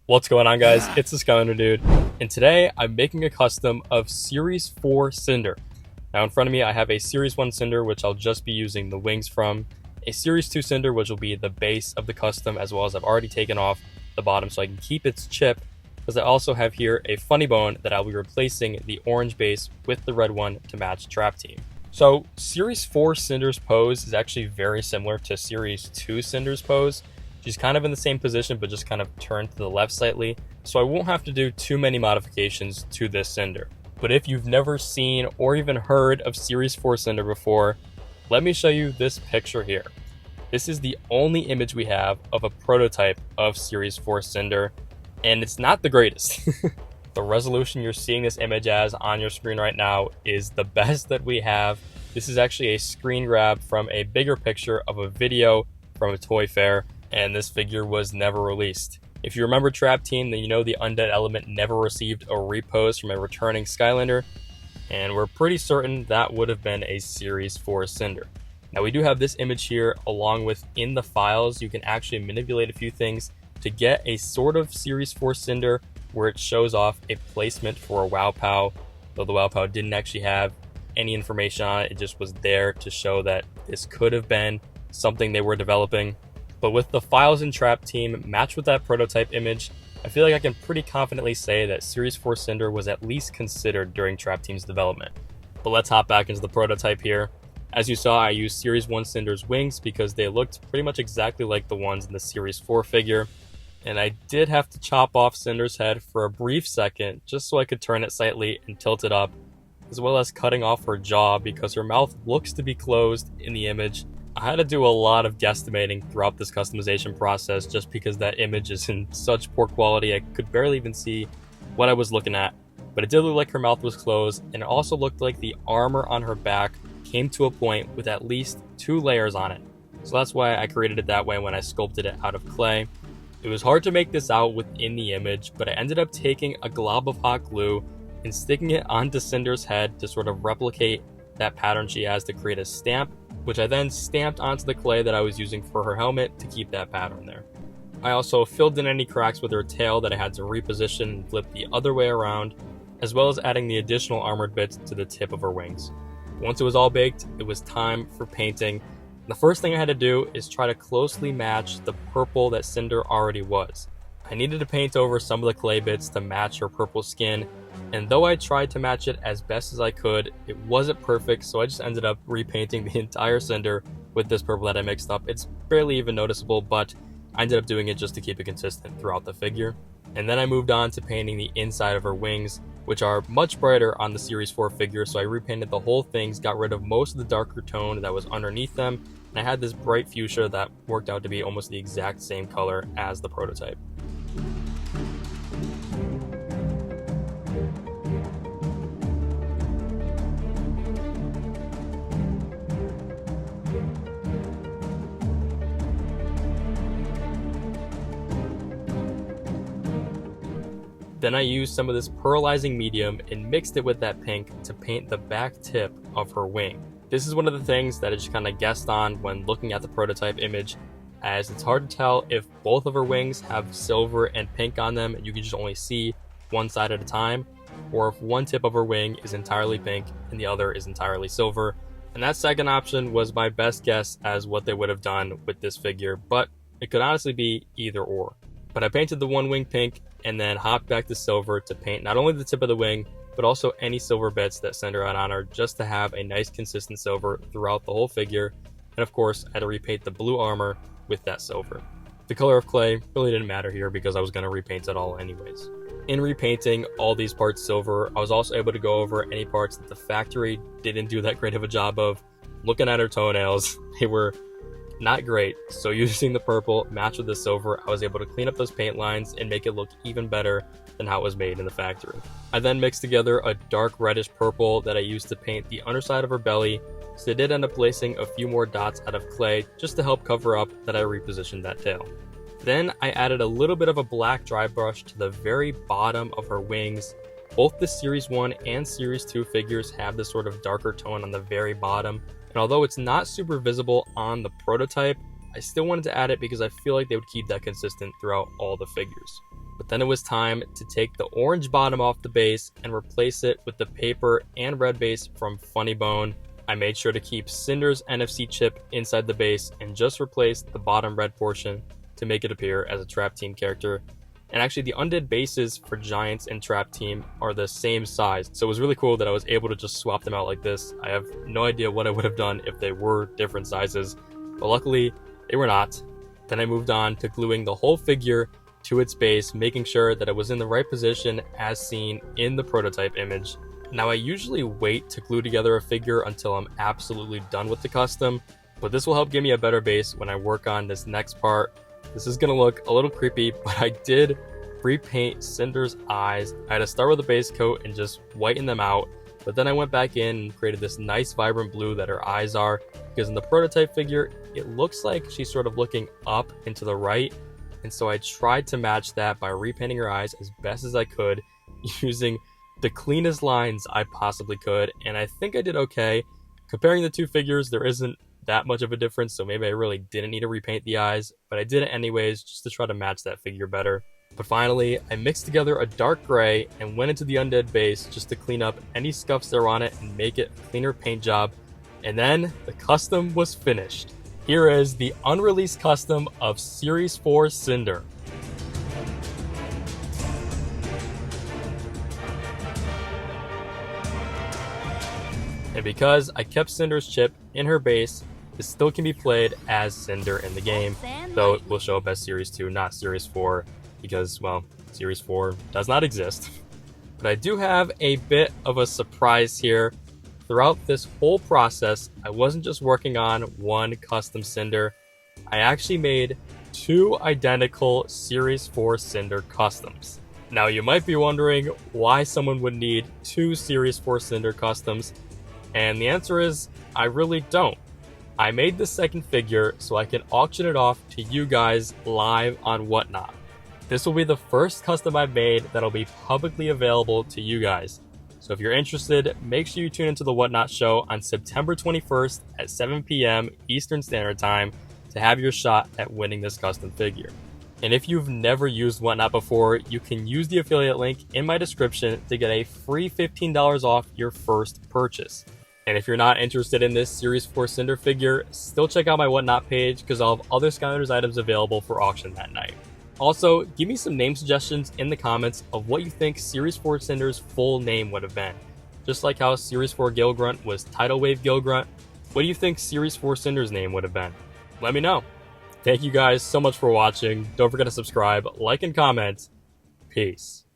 What's going on, guys? It's the Skylander dude, and today I'm making a custom of Series 4 Cynder. Now in front of me I have a Series 1 Cynder, which I'll just be using the wings from, a Series 2 Cynder, which will be the base of the custom, as well as I've already taken off the bottom so I can keep its chip, because I also have here a funny bone that I'll be replacing the orange base with the red one to match Trap Team. So Series 4 Cynder's pose is actually very similar to Series 2 Cynder's pose. She's kind of in the same position, but just kind of turned to the left slightly, so I won't have to do too many modifications to this Cynder. But if you've never seen or even heard of Series 4 Cynder before, let me show you this picture here. This is the only image we have of a prototype of Series 4 Cynder, and it's not the greatest. The resolution you're seeing this image as on your screen right now is the best that we have. This is actually a screen grab from a bigger picture of a video from a toy fair, and this figure was never released. If you remember Trap Team, then you know the undead element never received a repose from a returning Skylander, and we're pretty certain that would have been a Series 4 Cynder. Now we do have this image here, along with in the files you can actually manipulate a few things to get a sort of Series 4 Cynder where it shows off a placement for a Wow Pow, though the Wow Pow didn't actually have any information on it. It just was there to show that this could have been something they were developing. But with the files in Trap Team matched with that prototype image, I feel like I can pretty confidently say that Series 4 Cynder was at least considered during Trap Team's development. But let's hop back into the prototype here. As you saw, I used Series 1 Cynder's wings because they looked pretty much exactly like the ones in the Series 4 figure. And I did have to chop off Cynder's head for a brief second just so I could turn it slightly and tilt it up, as well as cutting off her jaw because her mouth looks to be closed in the image. I had to do a lot of guesstimating throughout this customization process just because that image is in such poor quality I could barely even see what I was looking at. But it did look like her mouth was closed, and it also looked like the armor on her back came to a point with at least 2 layers on it. So that's why I created it that way when I sculpted it out of clay. It was hard to make this out within the image, but I ended up taking a glob of hot glue and sticking it onto Cynder's head to sort of replicate that pattern she has to create a stamp, which I then stamped onto the clay that I was using for her helmet to keep that pattern there. I also filled in any cracks with her tail that I had to reposition and flip the other way around, as well as adding the additional armored bits to the tip of her wings. Once it was all baked, it was time for painting. The first thing I had to do is try to closely match the purple that Cynder already was. I needed to paint over some of the clay bits to match her purple skin, and though I tried to match it as best as I could, it wasn't perfect, so I just ended up repainting the entire Cynder with this purple that I mixed up. It's barely even noticeable, but I ended up doing it just to keep it consistent throughout the figure. And then I moved on to painting the inside of her wings, which are much brighter on the Series 4 figure, so I repainted the whole things, got rid of most of the darker tone that was underneath them, and I had this bright fuchsia that worked out to be almost the exact same color as the prototype. Then I used some of this pearlizing medium and mixed it with that pink to paint the back tip of her wing. This is one of the things that I just kind of guessed on when looking at the prototype image, as it's hard to tell if both of her wings have silver and pink on them and you can just only see one side at a time, or if one tip of her wing is entirely pink and the other is entirely silver. And that second option was my best guess as what they would have done with this figure, but it could honestly be either or. But I painted the one wing pink and then hopped back to silver to paint not only the tip of the wing, but also any silver bits that Cynder had on her, just to have a nice consistent silver throughout the whole figure. And of course, I had to repaint the blue armor with that silver. The color of clay really didn't matter here because I was going to repaint it all anyways. In repainting all these parts silver, I was also able to go over any parts that the factory didn't do that great of a job of. Looking at her toenails, they were not great, so using the purple matched with the silver, I was able to clean up those paint lines and make it look even better than how it was made in the factory. I then mixed together a dark reddish purple that I used to paint the underside of her belly, so I did end up placing a few more dots out of clay just to help cover up that I repositioned that tail. Then I added a little bit of a black dry brush to the very bottom of her wings. Both the Series 1 and Series 2 figures have this sort of darker tone on the very bottom, and although it's not super visible on the prototype, I still wanted to add it because I feel like they would keep that consistent throughout all the figures. But But then it was time to take the orange bottom off the base and replace it with the paper and red base from Funny Bone. I made sure to keep Cynder's NFC chip inside the base and just replaced the bottom red portion to make it appear as a Trap Team character. And actually the undead bases for Giants and Trap Team are the same size, so it was really cool that I was able to just swap them out like this. I have no idea what I would have done if they were different sizes, but luckily they were not. Then I moved on to gluing the whole figure to its base, making sure that it was in the right position as seen in the prototype image. Now I usually wait to glue together a figure until I'm absolutely done with the custom, but this will help give me a better base when I work on this next part. This is going to look a little creepy, but I did repaint Cynder's eyes. I had to start with a base coat and just whiten them out, but then I went back in and created this nice vibrant blue that her eyes are, because in the prototype figure it looks like she's sort of looking up and to the right. And so I tried to match that by repainting her eyes as best as I could using the cleanest lines I possibly could, and I think I did okay. Comparing the two figures, there isn't that much of a difference, so maybe I really didn't need to repaint the eyes, but I did it anyways just to try to match that figure better. But finally, I mixed together a dark gray and went into the undead base just to clean up any scuffs that were on it and make it a cleaner paint job, and then the custom was finished. Here is the unreleased custom of Series 4 Cynder. And because I kept Cynder's chip in her base, this still can be played as Cynder in the game, though it will show up as Series 2, not Series 4, because, well, Series 4 does not exist. But I do have a bit of a surprise here. Throughout this whole process, I wasn't just working on one custom Cynder. I actually made two identical Series 4 Cynder customs. Now you might be wondering why someone would need two Series 4 Cynder customs, and the answer is, I really don't. I made the second figure so I can auction it off to you guys live on Whatnot. This will be the first custom I've made that'll be publicly available to you guys. So if you're interested, make sure you tune into the Whatnot show on September 21st at 7 p.m. Eastern Standard Time to have your shot at winning this custom figure. And if you've never used Whatnot before, you can use the affiliate link in my description to get a free $15 off your first purchase. And if you're not interested in this Series 4 Cynder figure, still check out my Whatnot page because I'll have other Skylanders items available for auction that night. Also, give me some name suggestions in the comments of what you think Series 4 Cynder's full name would have been. Just like how Series 4 Gilgrunt was Tidal Wave Gilgrunt, what do you think Series 4 Cynder's name would have been? Let me know. Thank you guys so much for watching. Don't forget to subscribe, like, and comment. Peace.